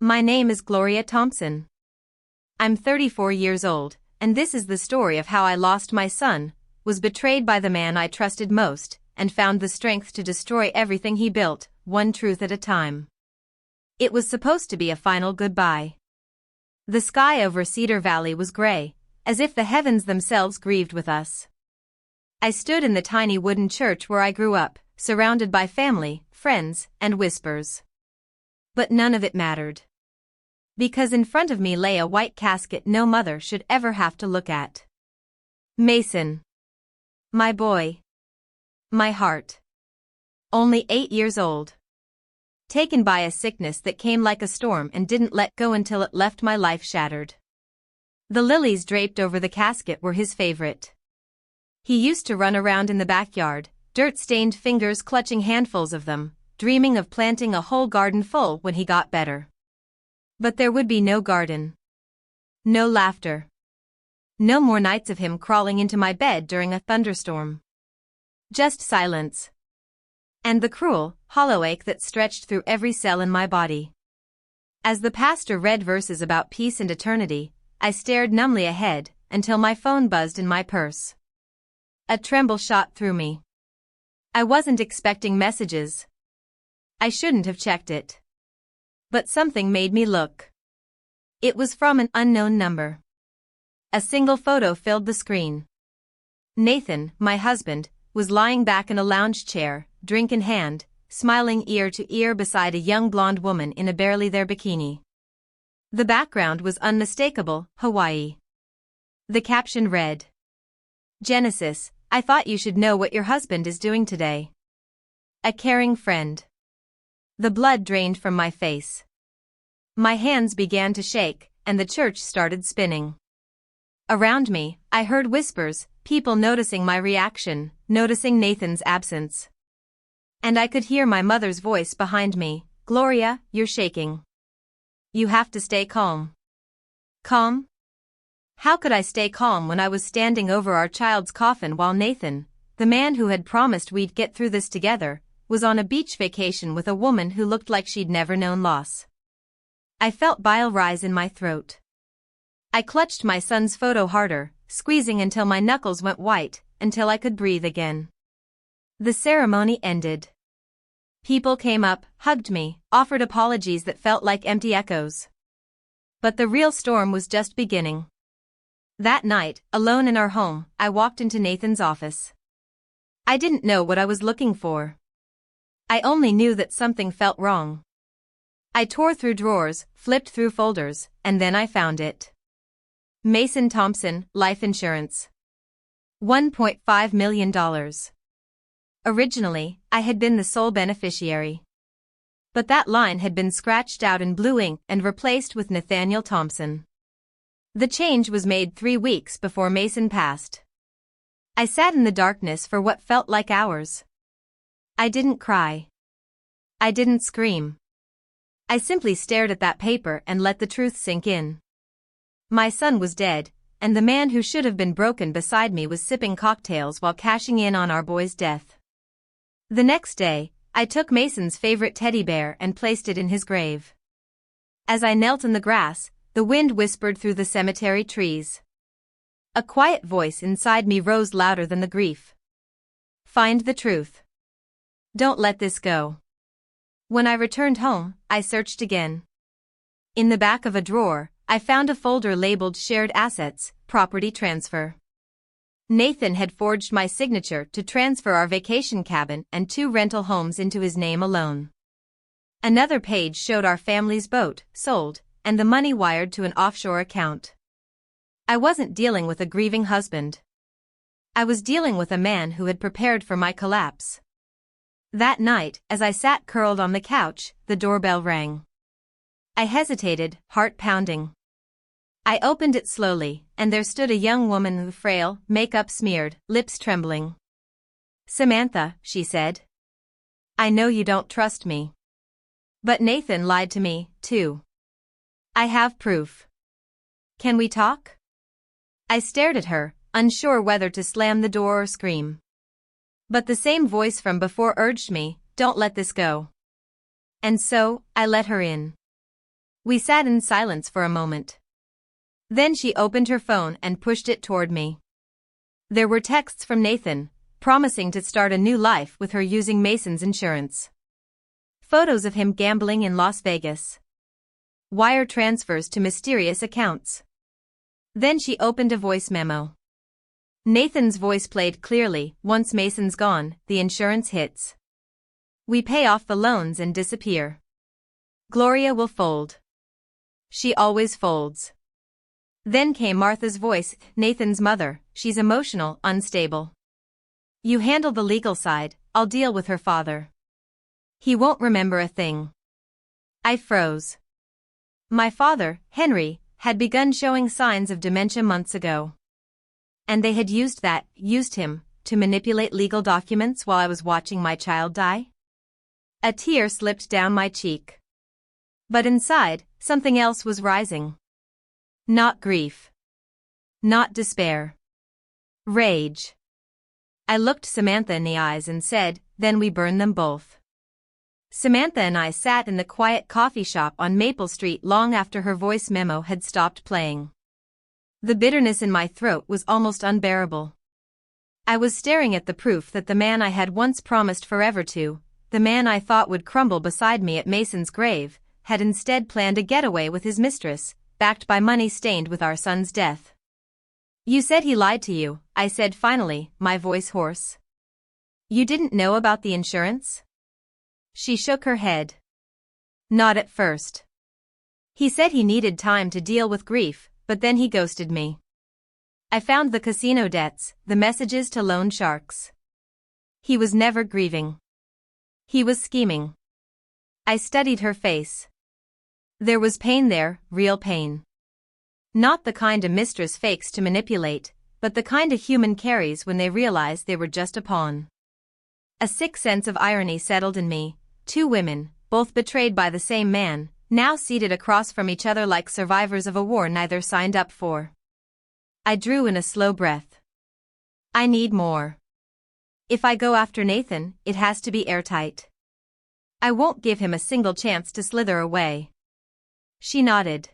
My name is Gloria Thompson. I'm 34 years old, and this is the story of how I lost my son, was betrayed by the man I trusted most, and found the strength to destroy everything he built, one truth at a time. It was supposed to be a final goodbye. The sky over Cedar Valley was gray, as if the heavens themselves grieved with us. I stood in the tiny wooden church where I grew up, surrounded by family, friends, and whispers. But none of it mattered. Because in front of me lay a white casket no mother should ever have to look at. Mason. My boy. My heart. Only 8 years old. Taken by a sickness that came like a storm and didn't let go until it left my life shattered. The lilies draped over the casket were his favorite. He used to run around in the backyard, dirt-stained fingers clutching handfuls of them, dreaming of planting a whole garden full when he got better. But there would be no garden. No laughter. No more nights of him crawling into my bed during a thunderstorm. Just silence. And the cruel, hollow ache that stretched through every cell in my body. As the pastor read verses about peace and eternity, I stared numbly ahead until my phone buzzed in my purse. A tremble shot through me. I wasn't expecting messages. I shouldn't have checked it. But something made me look. It was from an unknown number. A single photo filled the screen. Nathan, my husband, was lying back in a lounge chair, drink in hand, smiling ear to ear beside a young blonde woman in a barely there bikini. The background was unmistakable, Hawaii. The caption read, "Genesis, I thought you should know what your husband is doing today. A caring friend." The blood drained from my face. My hands began to shake, and the church started spinning. Around me, I heard whispers, people noticing my reaction, noticing Nathan's absence. And I could hear my mother's voice behind me, "Gloria, you're shaking. You have to stay calm." Calm? How could I stay calm when I was standing over our child's coffin while Nathan, the man who had promised we'd get through this together, was on a beach vacation with a woman who looked like she'd never known loss? I felt bile rise in my throat. I clutched my son's photo harder, squeezing until my knuckles went white, until I could breathe again. The ceremony ended. People came up, hugged me, offered apologies that felt like empty echoes. But the real storm was just beginning. That night, alone in our home, I walked into Nathan's office. I didn't know what I was looking for. I only knew that something felt wrong. I tore through drawers, flipped through folders, and then I found it. Mason Thompson, life insurance. $1.5 million. Originally, I had been the sole beneficiary. But that line had been scratched out in blue ink and replaced with Nathaniel Thompson. The change was made 3 weeks before Mason passed. I sat in the darkness for what felt like hours. I didn't cry. I didn't scream. I simply stared at that paper and let the truth sink in. My son was dead, and the man who should have been broken beside me was sipping cocktails while cashing in on our boy's death. The next day, I took Mason's favorite teddy bear and placed it in his grave. As I knelt in the grass, the wind whispered through the cemetery trees. A quiet voice inside me rose louder than the grief. Find the truth. Don't let this go. When I returned home, I searched again. In the back of a drawer, I found a folder labeled Shared Assets, Property Transfer. Nathan had forged my signature to transfer our vacation cabin and 2 rental homes into his name alone. Another page showed our family's boat, sold, and the money wired to an offshore account. I wasn't dealing with a grieving husband. I was dealing with a man who had prepared for my collapse. That night, as I sat curled on the couch, the doorbell rang. I hesitated, heart pounding. I opened it slowly, and there stood a young woman with frail, makeup smeared, lips trembling. "Samantha," she said. "I know you don't trust me. But Nathan lied to me, too. I have proof. Can we talk?" I stared at her, unsure whether to slam the door or scream. But the same voice from before urged me, "Don't let this go." And so, I let her in. We sat in silence for a moment. Then she opened her phone and pushed it toward me. There were texts from Nathan, promising to start a new life with her using Mason's insurance. Photos of him gambling in Las Vegas. Wire transfers to mysterious accounts. Then she opened a voice memo. Nathan's voice played clearly. Once Mason's gone, the insurance hits. We pay off the loans and disappear. Gloria will fold. She always folds. Then came Martha's voice, Nathan's mother. She's emotional, unstable. You handle the legal side, I'll deal with her father. He won't remember a thing. I froze. My father, Henry, had begun showing signs of dementia months ago. And they had used him, to manipulate legal documents while I was watching my child die? A tear slipped down my cheek. But inside, something else was rising. Not grief. Not despair. Rage. I looked Samantha in the eyes and said, then we burn them both. Samantha and I sat in the quiet coffee shop on Maple Street long after her voice memo had stopped playing. The bitterness in my throat was almost unbearable. I was staring at the proof that the man I had once promised forever to, the man I thought would crumble beside me at Mason's grave, had instead planned a getaway with his mistress, backed by money stained with our son's death. You said he lied to you, I said finally, my voice hoarse. You didn't know about the insurance? She shook her head. Not at first. He said he needed time to deal with grief, but then he ghosted me. I found the casino debts, the messages to loan sharks. He was never grieving. He was scheming. I studied her face. There was pain there, real pain. Not the kind a mistress fakes to manipulate, but the kind a human carries when they realize they were just a pawn. A sick sense of irony settled in me. Two women, both betrayed by the same man, now seated across from each other like survivors of a war neither signed up for. I drew in a slow breath. I need more. If I go after Nathan, it has to be airtight. I won't give him a single chance to slither away. She nodded.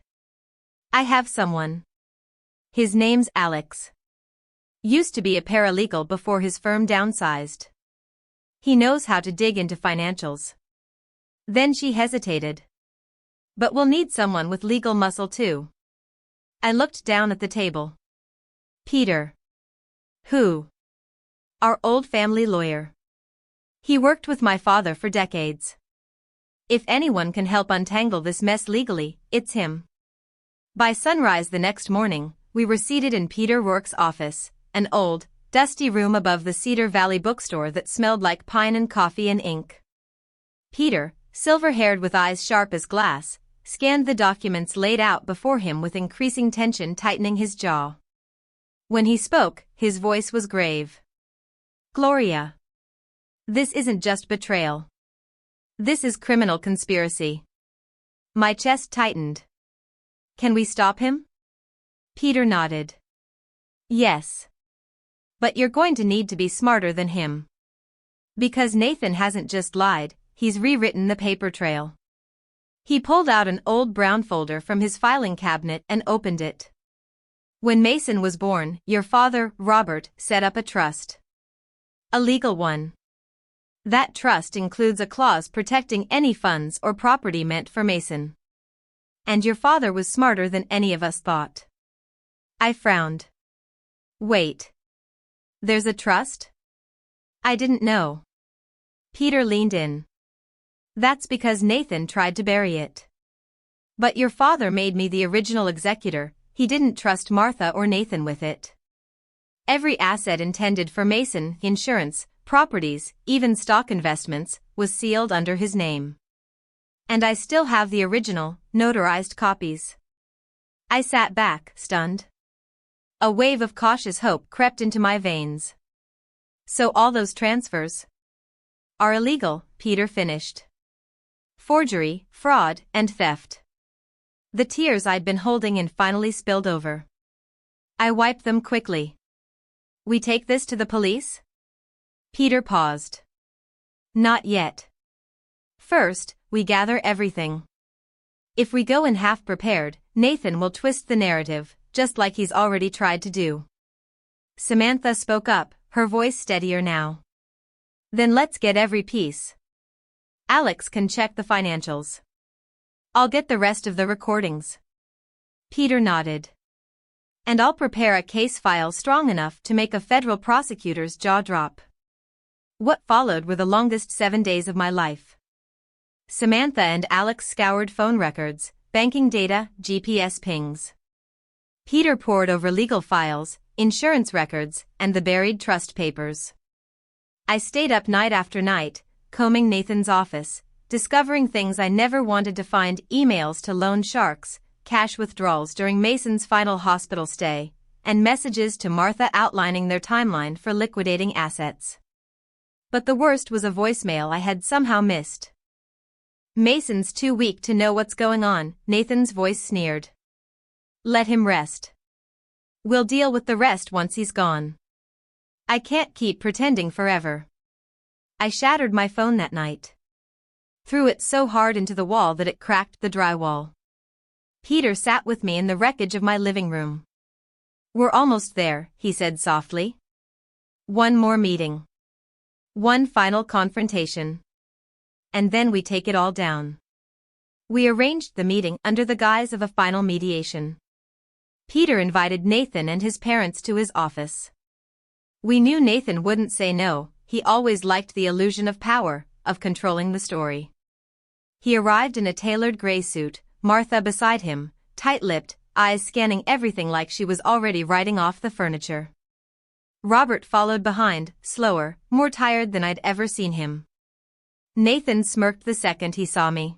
I have someone. His name's Alex. Used to be a paralegal before his firm downsized. He knows how to dig into financials. Then she hesitated. But we'll need someone with legal muscle too. I looked down at the table. Peter. Who? Our old family lawyer. He worked with my father for decades. If anyone can help untangle this mess legally, it's him. By sunrise the next morning, we were seated in Peter Rourke's office, an old, dusty room above the Cedar Valley bookstore that smelled like pine and coffee and ink. Peter, silver-haired with eyes sharp as glass, scanned the documents laid out before him with increasing tension tightening his jaw. When he spoke, his voice was grave. Gloria. This isn't just betrayal. This is criminal conspiracy. My chest tightened. Can we stop him? Peter nodded. Yes. But you're going to need to be smarter than him. Because Nathan hasn't just lied, he's rewritten the paper trail. He pulled out an old brown folder from his filing cabinet and opened it. When Mason was born, your father, Robert, set up a trust. A legal one. That trust includes a clause protecting any funds or property meant for Mason. And your father was smarter than any of us thought. I frowned. Wait. There's a trust? I didn't know. Peter leaned in. That's because Nathan tried to bury it. But your father made me the original executor, he didn't trust Martha or Nathan with it. Every asset intended for Mason, insurance, properties, even stock investments, was sealed under his name. And I still have the original, notarized copies. I sat back, stunned. A wave of cautious hope crept into my veins. So all those transfers are illegal, Peter finished. Forgery, fraud, and theft. The tears I'd been holding in finally spilled over. I wiped them quickly. We take this to the police? Peter paused. Not yet. First, we gather everything. If we go in half prepared, Nathan will twist the narrative, just like he's already tried to do. Samantha spoke up, her voice steadier now. Then let's get every piece. Alex can check the financials. I'll get the rest of the recordings. Peter nodded. And I'll prepare a case file strong enough to make a federal prosecutor's jaw drop. What followed were the longest 7 days of my life. Samantha and Alex scoured phone records, banking data, GPS pings. Peter pored over legal files, insurance records, and the buried trust papers. I stayed up night after night, combing Nathan's office, discovering things I never wanted to find: emails to loan sharks, cash withdrawals during Mason's final hospital stay, and messages to Martha outlining their timeline for liquidating assets. But the worst was a voicemail I had somehow missed. Mason's too weak to know what's going on, Nathan's voice sneered. Let him rest. We'll deal with the rest once he's gone. I can't keep pretending forever. I shattered my phone that night. Threw it so hard into the wall that it cracked the drywall. Peter sat with me in the wreckage of my living room. We're almost there, he said softly. One more meeting. One final confrontation. And then we take it all down. We arranged the meeting under the guise of a final mediation. Peter invited Nathan and his parents to his office. We knew Nathan wouldn't say no, he always liked the illusion of power, of controlling the story. He arrived in a tailored gray suit, Martha beside him, tight-lipped, eyes scanning everything like she was already writing off the furniture. Robert followed behind, slower, more tired than I'd ever seen him. Nathan smirked the second he saw me.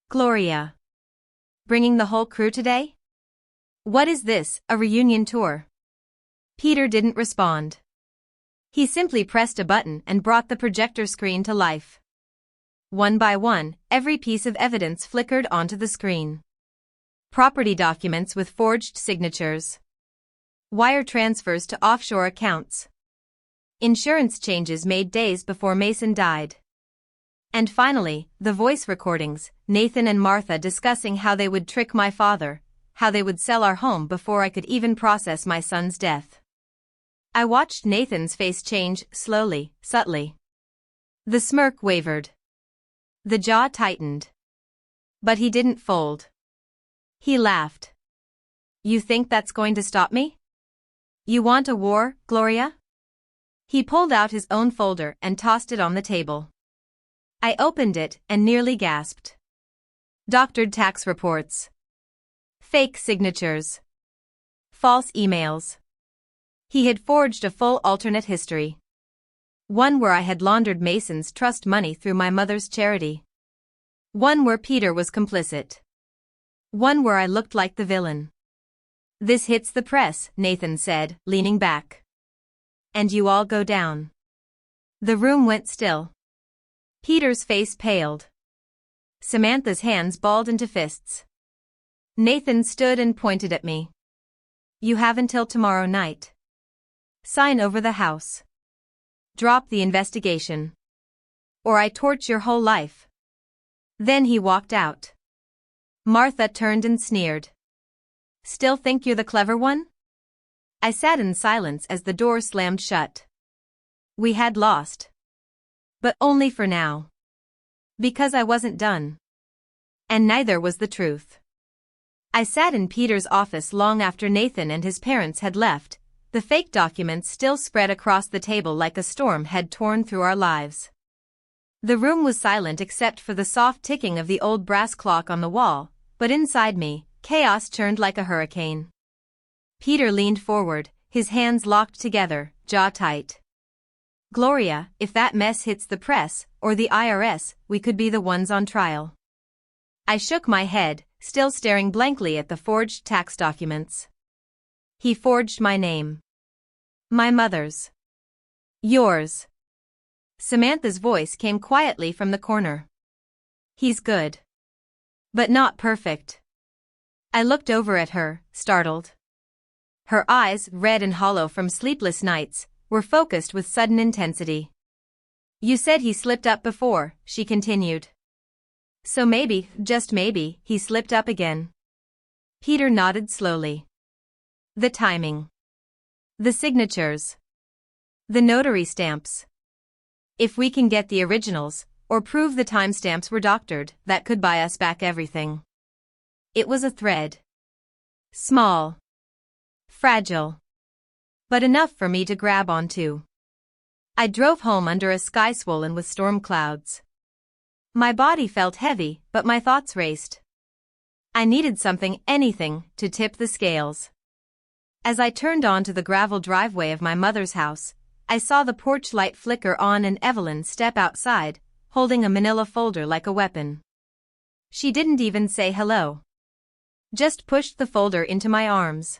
Gloria. Bringing the whole crew today? What is this, a reunion tour? Peter didn't respond. He simply pressed a button and brought the projector screen to life. One by one, every piece of evidence flickered onto the screen. Property documents with forged signatures. Wire transfers to offshore accounts. Insurance changes made days before Mason died. And finally, the voice recordings, Nathan and Martha discussing how they would trick my father, how they would sell our home before I could even process my son's death. I watched Nathan's face change, slowly, subtly. The smirk wavered. The jaw tightened. But he didn't fold. He laughed. You think that's going to stop me? You want a war, Gloria? He pulled out his own folder and tossed it on the table. I opened it and nearly gasped. Doctored tax reports. Fake signatures. False emails. He had forged a full alternate history. One where I had laundered Mason's trust money through my mother's charity. One where Peter was complicit. One where I looked like the villain. This hits the press, Nathan said, leaning back. And you all go down. The room went still. Peter's face paled. Samantha's hands balled into fists. Nathan stood and pointed at me. You have until tomorrow night. Sign over the house. Drop the investigation. Or I torch your whole life. Then he walked out. Martha turned and sneered. Still think you're the clever one? I sat in silence as the door slammed shut. We had lost. But only for now. Because I wasn't done. And neither was the truth. I sat in Peter's office long after Nathan and his parents had left, the fake documents still spread across the table like a storm had torn through our lives. The room was silent except for the soft ticking of the old brass clock on the wall, but inside me, chaos churned like a hurricane. Peter leaned forward, his hands locked together, jaw tight. Gloria, if that mess hits the press, or the IRS, we could be the ones on trial. I shook my head, still staring blankly at the forged tax documents. He forged my name. My mother's. Yours. Samantha's voice came quietly from the corner. He's good. But not perfect. I looked over at her, startled. Her eyes, red and hollow from sleepless nights, were focused with sudden intensity. You said he slipped up before, she continued. So maybe, just maybe, he slipped up again. Peter nodded slowly. The timing. The signatures. The notary stamps. If we can get the originals, or prove the timestamps were doctored, that could buy us back everything. It was a thread. Small. Fragile. But enough for me to grab onto. I drove home under a sky swollen with storm clouds. My body felt heavy, but my thoughts raced. I needed something, anything, to tip the scales. As I turned onto the gravel driveway of my mother's house, I saw the porch light flicker on and Evelyn step outside, holding a manila folder like a weapon. She didn't even say hello. Just pushed the folder into my arms.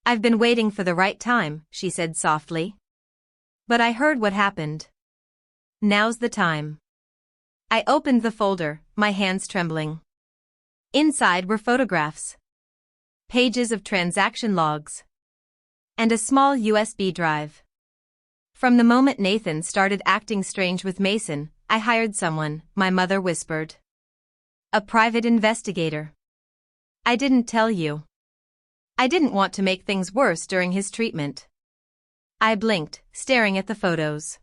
I've been waiting for the right time, she said softly. But I heard what happened. Now's the time. I opened the folder, my hands trembling. Inside were photographs. Pages of transaction logs. And a small USB drive. From the moment Nathan started acting strange with Mason, I hired someone, my mother whispered. A private investigator. I didn't tell you. I didn't want to make things worse during his treatment. I blinked, staring at the photos.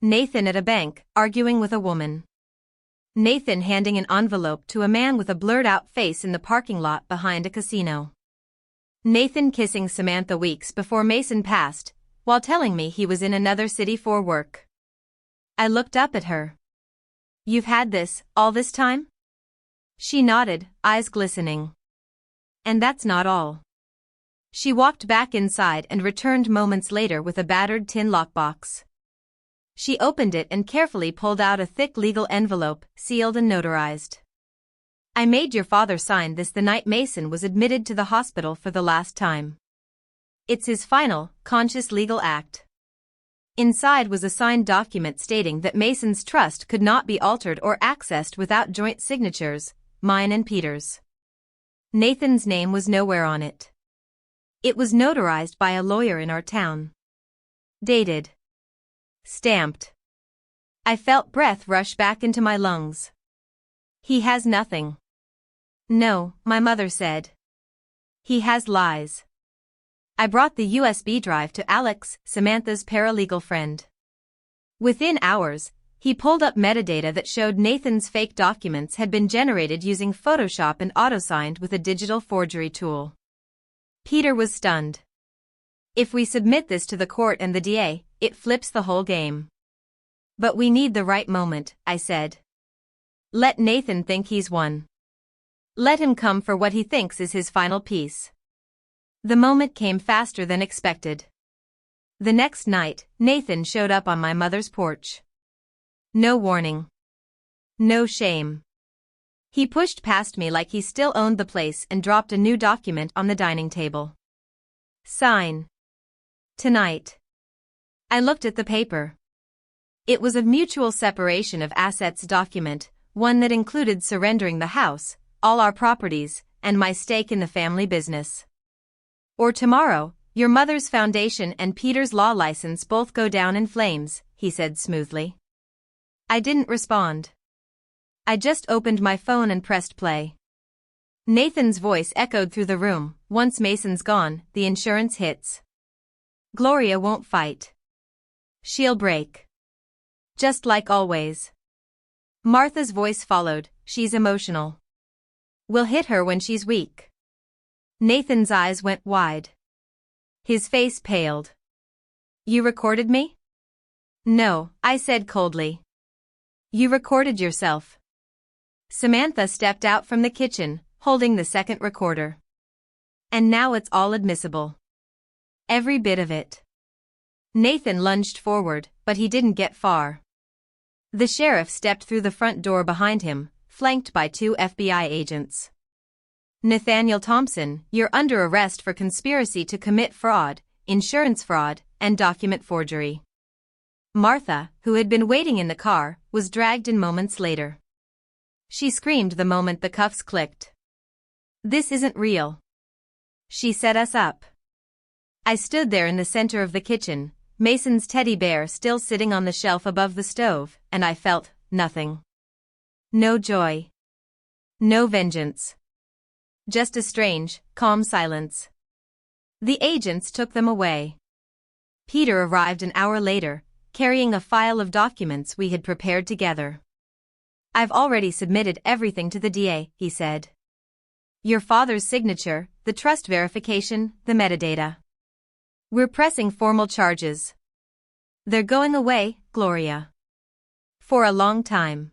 Nathan at a bank, arguing with a woman. Nathan handing an envelope to a man with a blurred-out face in the parking lot behind a casino. Nathan kissing Samantha weeks before Mason passed, while telling me he was in another city for work. I looked up at her. You've had this, all this time? She nodded, eyes glistening. And that's not all. She walked back inside and returned moments later with a battered tin lockbox. She opened it and carefully pulled out a thick legal envelope, sealed and notarized. I made your father sign this the night Mason was admitted to the hospital for the last time. It's his final, conscious legal act. Inside was a signed document stating that Mason's trust could not be altered or accessed without joint signatures, mine and Peter's. Nathan's name was nowhere on it. It was notarized by a lawyer in our town. Dated. Stamped. I felt breath rush back into my lungs. He has nothing. No, my mother said. He has lies. I brought the USB drive to Alex, Samantha's paralegal friend. Within hours, he pulled up metadata that showed Nathan's fake documents had been generated using Photoshop and auto-signed with a digital forgery tool. Peter was stunned. If we submit this to the court and the DA, it flips the whole game. But we need the right moment, I said. Let Nathan think he's won. Let him come for what he thinks is his final piece. The moment came faster than expected. The next night, Nathan showed up on my mother's porch. No warning. No shame. He pushed past me like he still owned the place and dropped a new document on the dining table. Sign. Tonight. I looked at the paper. It was a mutual separation of assets document, one that included surrendering the house, all our properties, and my stake in the family business. Or tomorrow, your mother's foundation and Peter's law license both go down in flames, he said smoothly. I didn't respond. I just opened my phone and pressed play. Nathan's voice echoed through the room. Once Mason's gone, the insurance hits. Gloria won't fight. She'll break. Just like always. Martha's voice followed. She's emotional. We'll hit her when she's weak. Nathan's eyes went wide. His face paled. You recorded me? No, I said coldly. You recorded yourself. Samantha stepped out from the kitchen, holding the second recorder. And now it's all admissible. Every bit of it. Nathan lunged forward, but he didn't get far. The sheriff stepped through the front door behind him, flanked by 2 FBI agents. Nathaniel Thompson, you're under arrest for conspiracy to commit fraud, insurance fraud, and document forgery. Martha, who had been waiting in the car, was dragged in moments later. She screamed the moment the cuffs clicked. This isn't real. She set us up. I stood there in the center of the kitchen, Mason's teddy bear still sitting on the shelf above the stove, and I felt nothing. No joy. No vengeance. Just a strange, calm silence. The agents took them away. Peter arrived an hour later, carrying a file of documents we had prepared together. "I've already submitted everything to the DA," he said. "Your father's signature, the trust verification, the metadata. We're pressing formal charges. They're going away, Gloria. For a long time."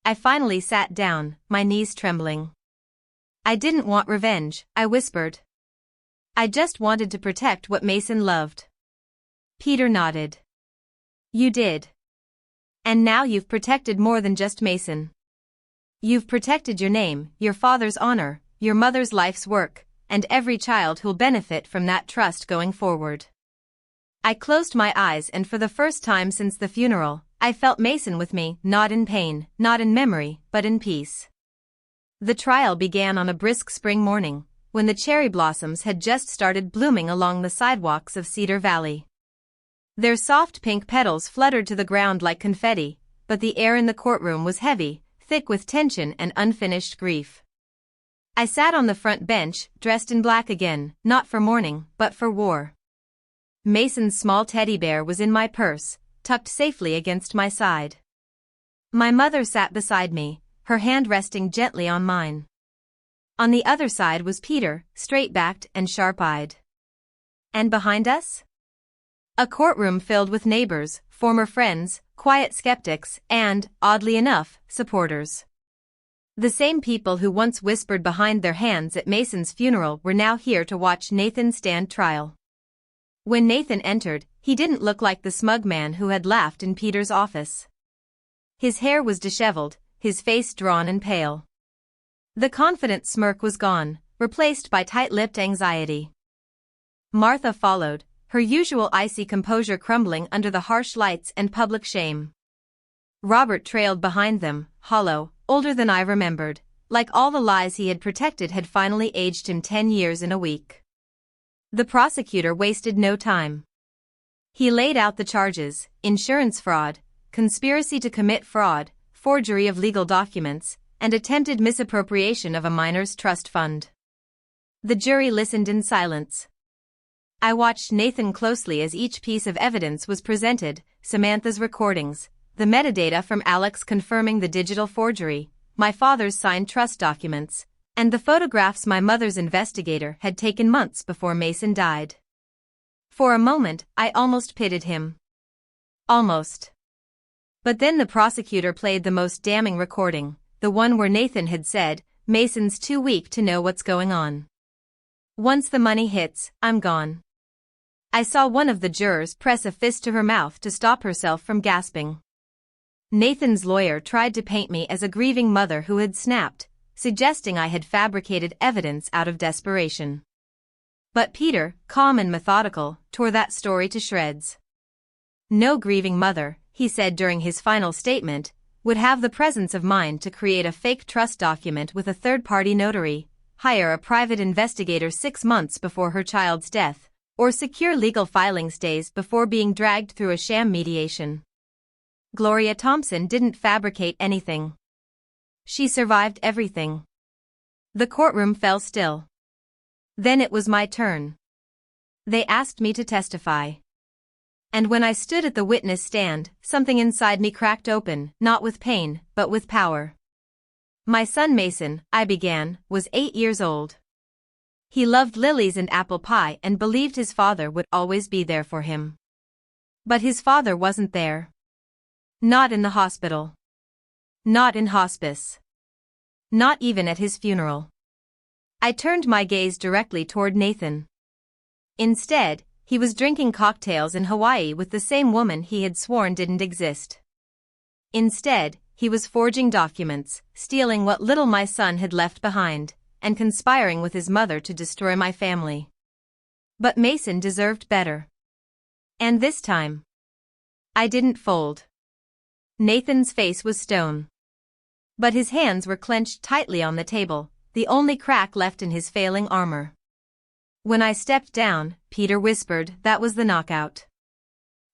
I finally sat down, my knees trembling. "I didn't want revenge," I whispered. "I just wanted to protect what Mason loved." Peter nodded. "You did. And now you've protected more than just Mason. You've protected your name, your father's honor, your mother's life's work, and every child who'll benefit from that trust going forward." I closed my eyes, and for the first time since the funeral, I felt Mason with me, not in pain, not in memory, but in peace. The trial began on a brisk spring morning, when the cherry blossoms had just started blooming along the sidewalks of Cedar Valley. Their soft pink petals fluttered to the ground like confetti, but the air in the courtroom was heavy, thick with tension and unfinished grief. I sat on the front bench, dressed in black again, not for mourning, but for war. Mason's small teddy bear was in my purse, tucked safely against my side. My mother sat beside me, her hand resting gently on mine. On the other side was Peter, straight-backed and sharp-eyed. And behind us? A courtroom filled with neighbors, former friends, quiet skeptics, and, oddly enough, supporters. The same people who once whispered behind their hands at Mason's funeral were now here to watch Nathan stand trial. When Nathan entered, he didn't look like the smug man who had laughed in Peter's office. His hair was disheveled, his face drawn and pale. The confident smirk was gone, replaced by tight-lipped anxiety. Martha followed, her usual icy composure crumbling under the harsh lights and public shame. Robert trailed behind them, hollow, older than I remembered, like all the lies he had protected had finally aged him 10 years in a week. The prosecutor wasted no time. He laid out the charges: insurance fraud, conspiracy to commit fraud, forgery of legal documents, and attempted misappropriation of a minor's trust fund. The jury listened in silence. I watched Nathan closely as each piece of evidence was presented: Samantha's recordings, the metadata from Alex confirming the digital forgery, my father's signed trust documents, and the photographs my mother's investigator had taken months before Mason died. For a moment, I almost pitied him. Almost. But then the prosecutor played the most damning recording, the one where Nathan had said, "Mason's too weak to know what's going on. Once the money hits, I'm gone." I saw one of the jurors press a fist to her mouth to stop herself from gasping. Nathan's lawyer tried to paint me as a grieving mother who had snapped, suggesting I had fabricated evidence out of desperation. But Peter, calm and methodical, tore that story to shreds. No grieving mother, he said during his final statement, would have the presence of mind to create a fake trust document with a third-party notary, hire a private investigator 6 months before her child's death, or secure legal filing stays before being dragged through a sham mediation. Gloria Thompson didn't fabricate anything. She survived everything. The courtroom fell still. Then it was my turn. They asked me to testify. And when I stood at the witness stand, something inside me cracked open, not with pain, but with power. "My son Mason," I began, "was 8 years old. He loved lilies and apple pie and believed his father would always be there for him. But his father wasn't there. Not in the hospital. Not in hospice. Not even at his funeral." I turned my gaze directly toward Nathan. Instead, he was drinking cocktails in Hawaii with the same woman he had sworn didn't exist. Instead, he was forging documents, stealing what little my son had left behind, and conspiring with his mother to destroy my family. But Mason deserved better. And this time, I didn't fold. Nathan's face was stone. But his hands were clenched tightly on the table, the only crack left in his failing armor. When I stepped down, Peter whispered, "That was the knockout."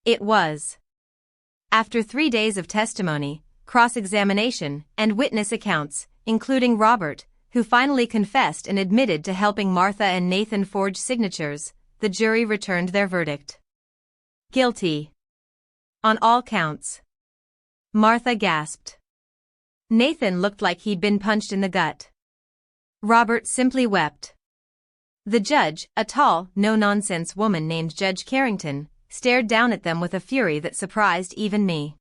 It was. After 3 days of testimony, cross-examination, and witness accounts, including Robert, who finally confessed and admitted to helping Martha and Nathan forge signatures, the jury returned their verdict. Guilty. On all counts. Martha gasped. Nathan looked like he'd been punched in the gut. Robert simply wept. The judge, a tall, no-nonsense woman named Judge Carrington, stared down at them with a fury that surprised even me.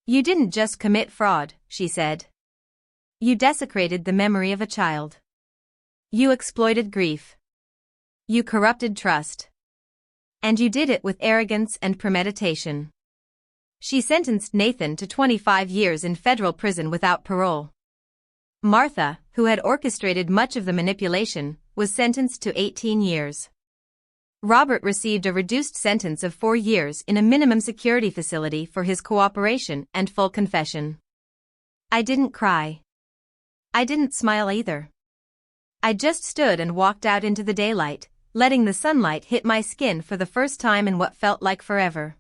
"You didn't just commit fraud," she said. "You desecrated the memory of a child. You exploited grief. You corrupted trust. And you did it with arrogance and premeditation." She sentenced Nathan to 25 years in federal prison without parole. Martha, who had orchestrated much of the manipulation, was sentenced to 18 years. Robert received a reduced sentence of 4 years in a minimum security facility for his cooperation and full confession. I didn't cry. I didn't smile either. I just stood and walked out into the daylight, letting the sunlight hit my skin for the first time in what felt like forever.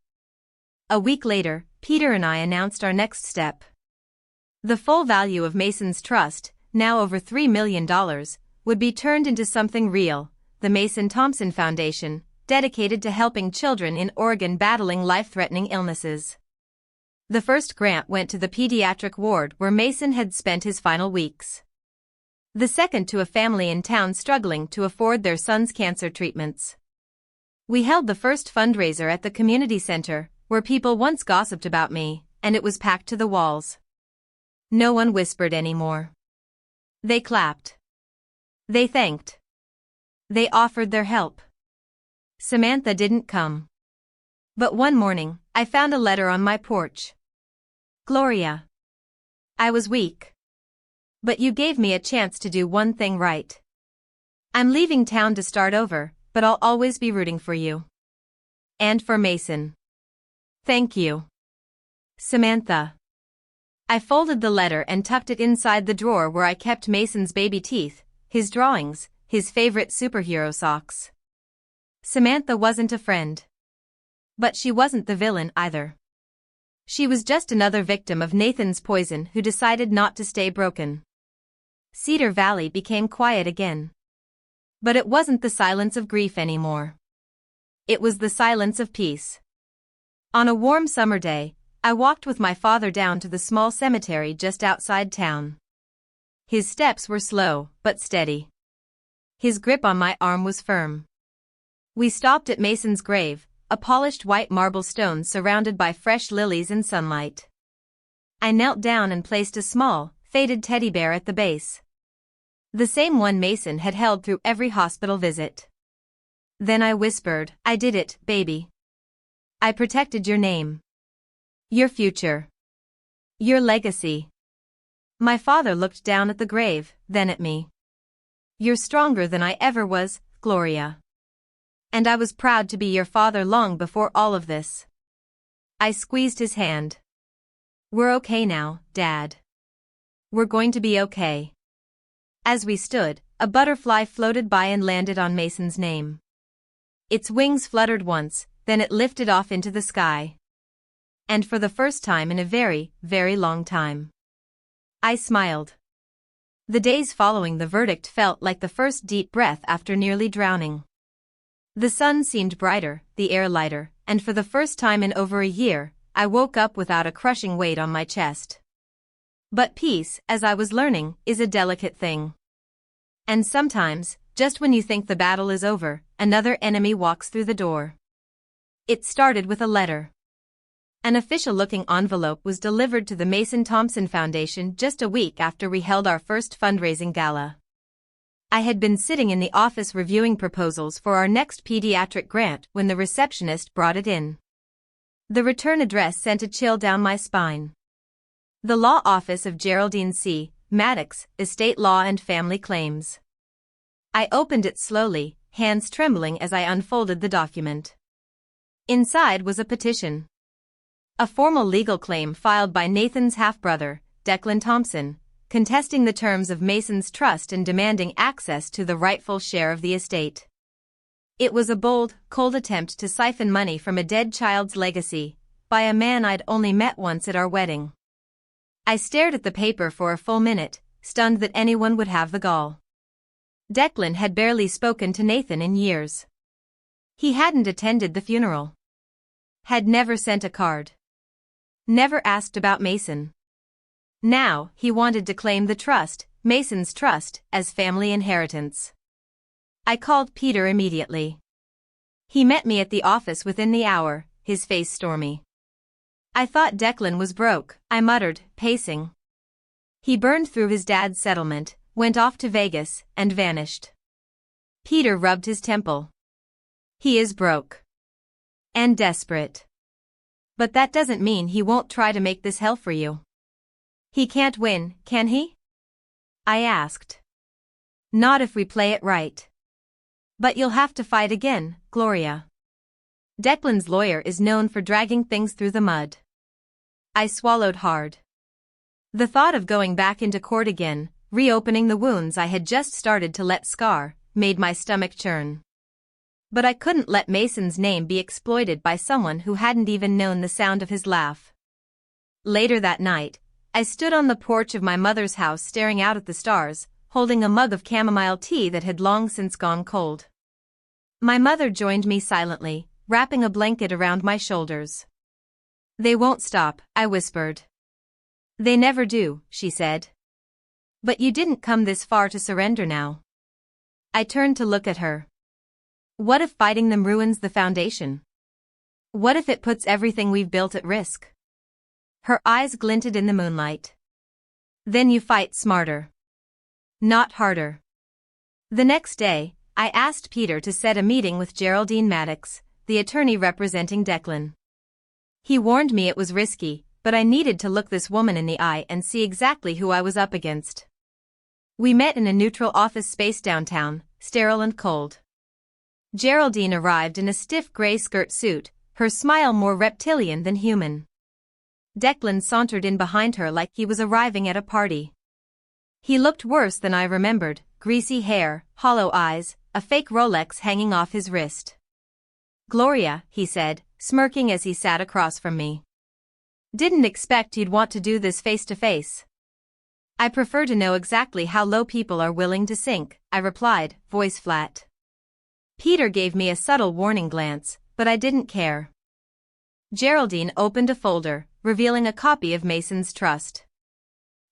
A week later, Peter and I announced our next step. The full value of Mason's trust, now over $3 million, would be turned into something real, the Mason-Thompson Foundation, dedicated to helping children in Oregon battling life-threatening illnesses. The first grant went to the pediatric ward where Mason had spent his final weeks. The second to a family in town struggling to afford their son's cancer treatments. We held the first fundraiser at the community center, where people once gossiped about me, and it was packed to the walls. No one whispered anymore. They clapped. They thanked. They offered their help. Samantha didn't come. But one morning, I found a letter on my porch. "Gloria. I was weak. But you gave me a chance to do one thing right. I'm leaving town to start over, but I'll always be rooting for you. And for Mason. Thank you. Samantha." I folded the letter and tucked it inside the drawer where I kept Mason's baby teeth, his drawings, his favorite superhero socks. Samantha wasn't a friend. But she wasn't the villain either. She was just another victim of Nathan's poison who decided not to stay broken. Cedar Valley became quiet again. But it wasn't the silence of grief anymore. It was the silence of peace. On a warm summer day, I walked with my father down to the small cemetery just outside town. His steps were slow, but steady. His grip on my arm was firm. We stopped at Mason's grave, a polished white marble stone surrounded by fresh lilies and sunlight. I knelt down and placed a small, faded teddy bear at the base. The same one Mason had held through every hospital visit. Then I whispered, "I did it, baby. I protected your name. Your future. Your legacy." My father looked down at the grave, then at me. "You're stronger than I ever was, Gloria. And I was proud to be your father long before all of this." I squeezed his hand. "We're okay now, Dad. We're going to be okay." As we stood, a butterfly floated by and landed on Mason's name. Its wings fluttered once, then it lifted off into the sky. And for the first time in a very, very long time, I smiled. The days following the verdict felt like the first deep breath after nearly drowning. The sun seemed brighter, the air lighter, and for the first time in over a year, I woke up without a crushing weight on my chest. But peace, as I was learning, is a delicate thing. And sometimes, just when you think the battle is over, another enemy walks through the door. It started with a letter. An official-looking envelope was delivered to the Mason-Thompson Foundation just a week after we held our first fundraising gala. I had been sitting in the office reviewing proposals for our next pediatric grant when the receptionist brought it in. The return address sent a chill down my spine. The Law Office of Geraldine C. Maddox, Estate Law and Family Claims. I opened it slowly, hands trembling as I unfolded the document. Inside was a petition. A formal legal claim filed by Nathan's half-brother, Declan Thompson, contesting the terms of Mason's trust and demanding access to the rightful share of the estate. It was a bold, cold attempt to siphon money from a dead child's legacy, by a man I'd only met once at our wedding. I stared at the paper for a full minute, stunned that anyone would have the gall. Declan had barely spoken to Nathan in years. He hadn't attended the funeral. Had never sent a card. Never asked about Mason. Now, he wanted to claim the trust, Mason's trust, as family inheritance. I called Peter immediately. He met me at the office within the hour, his face stormy. I thought Declan was broke, I muttered, pacing. He burned through his dad's settlement, went off to Vegas, and vanished. Peter rubbed his temple. He is broke. And desperate. But that doesn't mean he won't try to make this hell for you. He can't win, can he? I asked. Not if we play it right. But you'll have to fight again, Gloria. Declan's lawyer is known for dragging things through the mud. I swallowed hard. The thought of going back into court again, reopening the wounds I had just started to let scar, made my stomach churn. But I couldn't let Mason's name be exploited by someone who hadn't even known the sound of his laugh. Later that night, I stood on the porch of my mother's house staring out at the stars, holding a mug of chamomile tea that had long since gone cold. My mother joined me silently, wrapping a blanket around my shoulders. They won't stop, I whispered. They never do, she said. But you didn't come this far to surrender now. I turned to look at her. What if fighting them ruins the foundation? What if it puts everything we've built at risk? Her eyes glinted in the moonlight. Then you fight smarter. Not harder. The next day, I asked Peter to set a meeting with Geraldine Maddox, the attorney representing Declan. He warned me it was risky, but I needed to look this woman in the eye and see exactly who I was up against. We met in a neutral office space downtown, sterile and cold. Geraldine arrived in a stiff gray skirt suit, her smile more reptilian than human. Declan sauntered in behind her like he was arriving at a party. He looked worse than I remembered, greasy hair, hollow eyes, a fake Rolex hanging off his wrist. Gloria, he said, smirking as he sat across from me. Didn't expect you'd want to do this face to face. I prefer to know exactly how low people are willing to sink, I replied, voice flat. Peter gave me a subtle warning glance, but I didn't care. Geraldine opened a folder, revealing a copy of Mason's trust.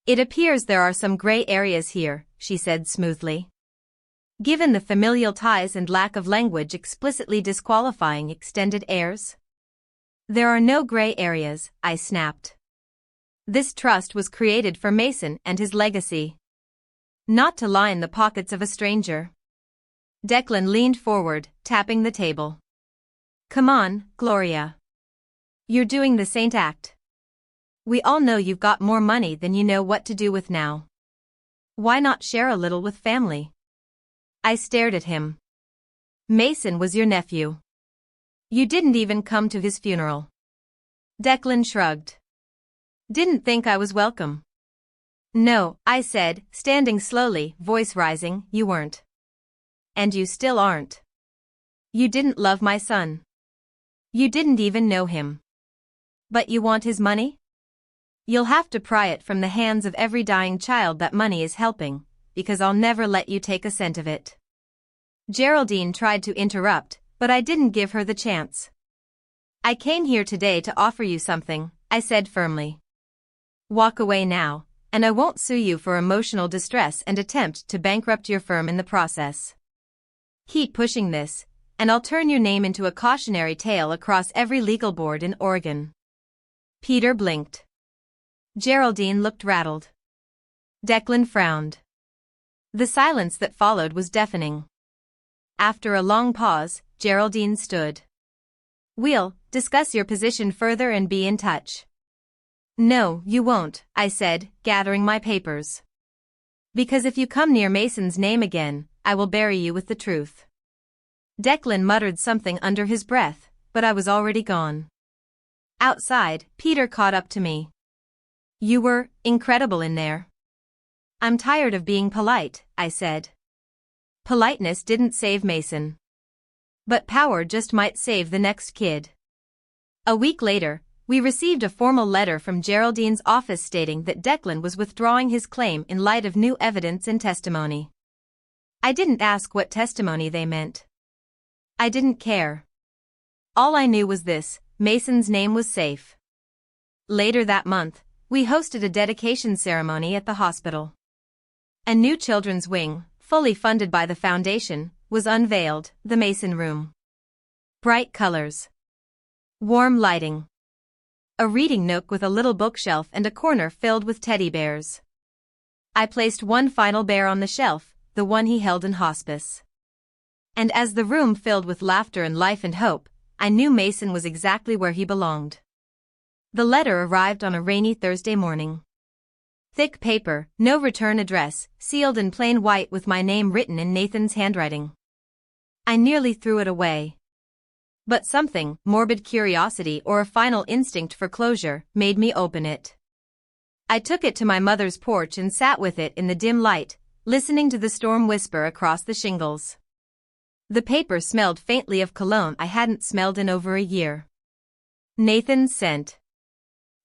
It appears there are some gray areas here, she said smoothly. Given the familial ties and lack of language explicitly disqualifying extended heirs? There are no gray areas, I snapped. This trust was created for Mason and his legacy. Not to line the pockets of a stranger. Declan leaned forward, tapping the table. Come on, Gloria. You're doing the saint act. We all know you've got more money than you know what to do with now. Why not share a little with family? I stared at him. Mason was your nephew. You didn't even come to his funeral. Declan shrugged. Didn't think I was welcome. No, I said, standing slowly, voice rising, you weren't. And you still aren't. You didn't love my son. You didn't even know him. But you want his money? You'll have to pry it from the hands of every dying child that money is helping, because I'll never let you take a cent of it. Geraldine tried to interrupt, but I didn't give her the chance. I came here today to offer you something, I said firmly. Walk away now, and I won't sue you for emotional distress and attempt to bankrupt your firm in the process. Keep pushing this, and I'll turn your name into a cautionary tale across every legal board in Oregon. Peter blinked. Geraldine looked rattled. Declan frowned. The silence that followed was deafening. After a long pause, Geraldine stood. We'll discuss your position further and be in touch. No, you won't, I said, gathering my papers. Because if you come near Mason's name again, I will bury you with the truth. Declan muttered something under his breath, but I was already gone. Outside, Peter caught up to me. You were incredible in there. I'm tired of being polite, I said. Politeness didn't save Mason. But power just might save the next kid. A week later, We received a formal letter from Geraldine's office stating that Declan was withdrawing his claim in light of new evidence and testimony. I didn't ask what testimony they meant. I didn't care. All I knew was this: Mason's name was safe. Later that month, we hosted a dedication ceremony at the hospital. A new children's wing, fully funded by the foundation, was unveiled, the Mason Room. Bright colors. Warm lighting. A reading nook with a little bookshelf and a corner filled with teddy bears. I placed one final bear on the shelf, the one he held in hospice. And as the room filled with laughter and life and hope, I knew Mason was exactly where he belonged. The letter arrived on a rainy Thursday morning. Thick paper, no return address, sealed in plain white with my name written in Nathan's handwriting. I nearly threw it away. But something, morbid curiosity or a final instinct for closure, made me open it. I took it to my mother's porch and sat with it in the dim light, listening to the storm whisper across the shingles. The paper smelled faintly of cologne I hadn't smelled in over a year. Nathan's scent.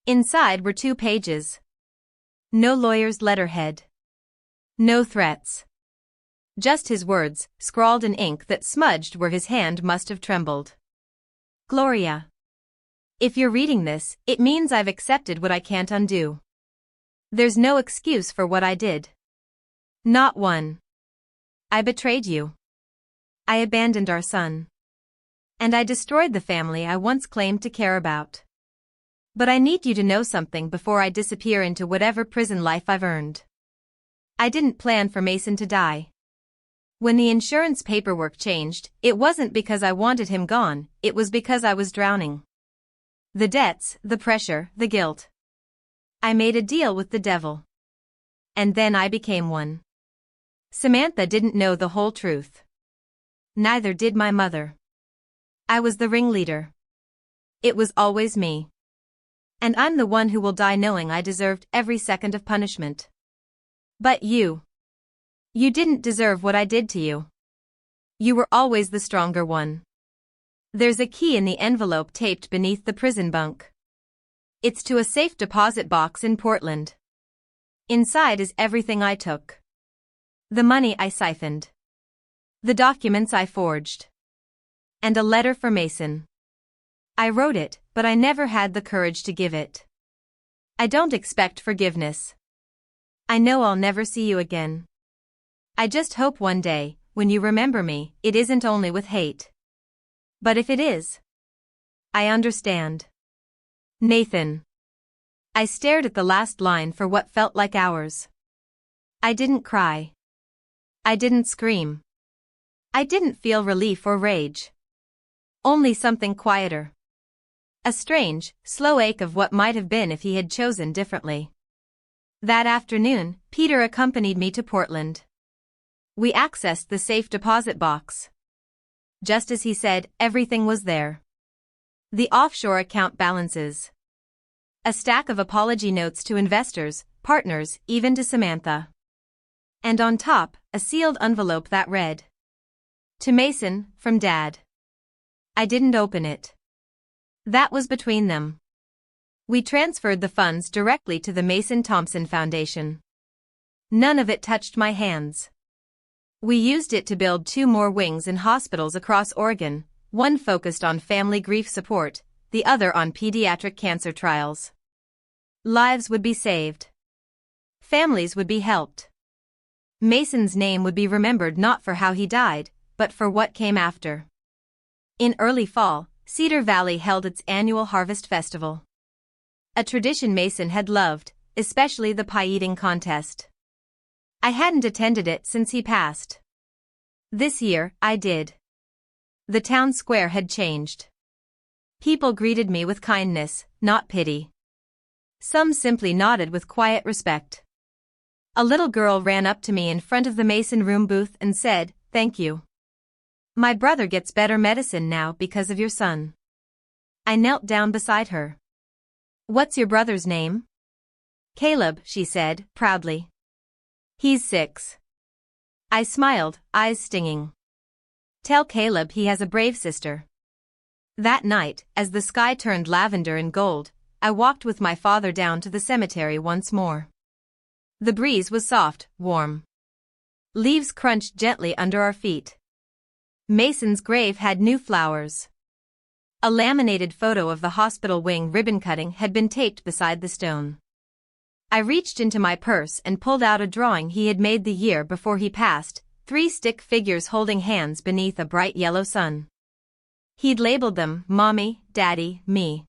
Inside were 2 pages. No lawyer's letterhead. No threats. Just his words, scrawled in ink that smudged where his hand must have trembled. Gloria. If you're reading this, it means I've accepted what I can't undo. There's no excuse for what I did. Not one. I betrayed you. I abandoned our son. And I destroyed the family I once claimed to care about. But I need you to know something before I disappear into whatever prison life I've earned. I didn't plan for Mason to die. When the insurance paperwork changed, it wasn't because I wanted him gone, it was because I was drowning. The debts, the pressure, the guilt. I made a deal with the devil. And then I became one. Samantha didn't know the whole truth. Neither did my mother. I was the ringleader. It was always me. And I'm the one who will die knowing I deserved every second of punishment. But you didn't deserve what I did to you. You were always the stronger one. There's a key in the envelope taped beneath the prison bunk. It's to a safe deposit box in Portland. Inside is everything I took. The money I siphoned. The documents I forged. And a letter for Mason. I wrote it, but I never had the courage to give it. I don't expect forgiveness. I know I'll never see you again. I just hope one day, when you remember me, it isn't only with hate. But if it is, I understand. Nathan. I stared at the last line for what felt like hours. I didn't cry. I didn't scream. I didn't feel relief or rage. Only something quieter. A strange, slow ache of what might have been if he had chosen differently. That afternoon, Peter accompanied me to Portland. We accessed the safe deposit box. Just as he said, everything was there. The offshore account balances. A stack of apology notes to investors, partners, even to Samantha. And on top, a sealed envelope that read, "To Mason, from Dad." I didn't open it. That was between them. We transferred the funds directly to the Mason-Thompson Foundation. None of it touched my hands. We used it to build 2 more wings in hospitals across Oregon, one focused on family grief support, the other on pediatric cancer trials. Lives would be saved. Families would be helped. Mason's name would be remembered not for how he died, but for what came after. In early fall, Cedar Valley held its annual Harvest Festival. A tradition Mason had loved, especially the pie-eating contest. I hadn't attended it since he passed. This year, I did. The town square had changed. People greeted me with kindness, not pity. Some simply nodded with quiet respect. A little girl ran up to me in front of the Mason room booth and said, "Thank you. My brother gets better medicine now because of your son." I knelt down beside her. "What's your brother's name?" "Caleb," she said, proudly. "He's 6. I smiled, eyes stinging. "Tell Caleb he has a brave sister." That night, as the sky turned lavender and gold, I walked with my father down to the cemetery once more. The breeze was soft, warm. Leaves crunched gently under our feet. Mason's grave had new flowers. A laminated photo of the hospital wing ribbon cutting had been taped beside the stone. I reached into my purse and pulled out a drawing he had made the year before he passed, 3 stick figures holding hands beneath a bright yellow sun. He'd labeled them, Mommy, Daddy, me.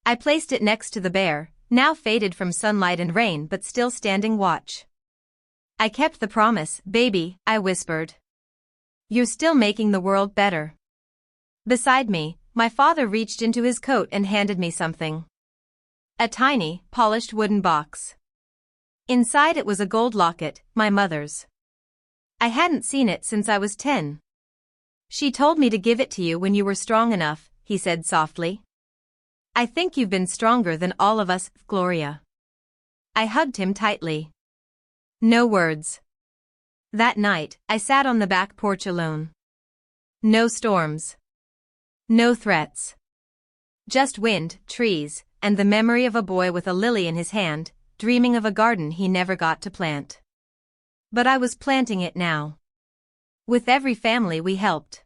I placed it next to the bare, now faded from sunlight and rain but still standing watch. I kept the promise, baby, I whispered. You're still making the world better. Beside me, my father reached into his coat and handed me something. A tiny, polished wooden box. Inside it was a gold locket, my mother's. I hadn't seen it since I was 10. She told me to give it to you when you were strong enough, he said softly. I think you've been stronger than all of us, Gloria. I hugged him tightly. No words. That night, I sat on the back porch alone. No storms. No threats. Just wind, trees, and the memory of a boy with a lily in his hand, dreaming of a garden he never got to plant. But I was planting it now. With every family we helped.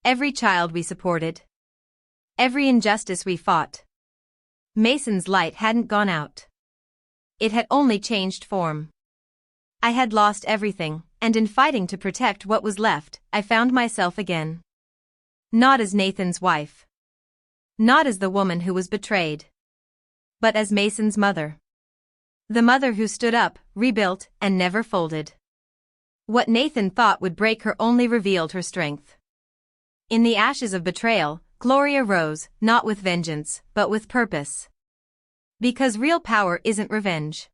Every child we supported. Every injustice we fought. Mason's light hadn't gone out. It had only changed form. I had lost everything, and in fighting to protect what was left, I found myself again. Not as Nathan's wife. Not as the woman who was betrayed. But as Mason's mother. The mother who stood up, rebuilt, and never folded. What Nathan thought would break her only revealed her strength. In the ashes of betrayal, Gloria rose, not with vengeance, but with purpose. Because real power isn't revenge.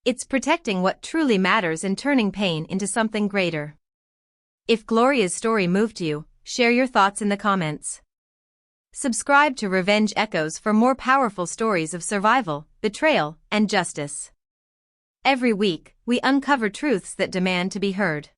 It's protecting what truly matters and turning pain into something greater. If Gloria's story moved you, share your thoughts in the comments. Subscribe to Revenge Echoes for more powerful stories of survival, betrayal, and justice. Every week, we uncover truths that demand to be heard.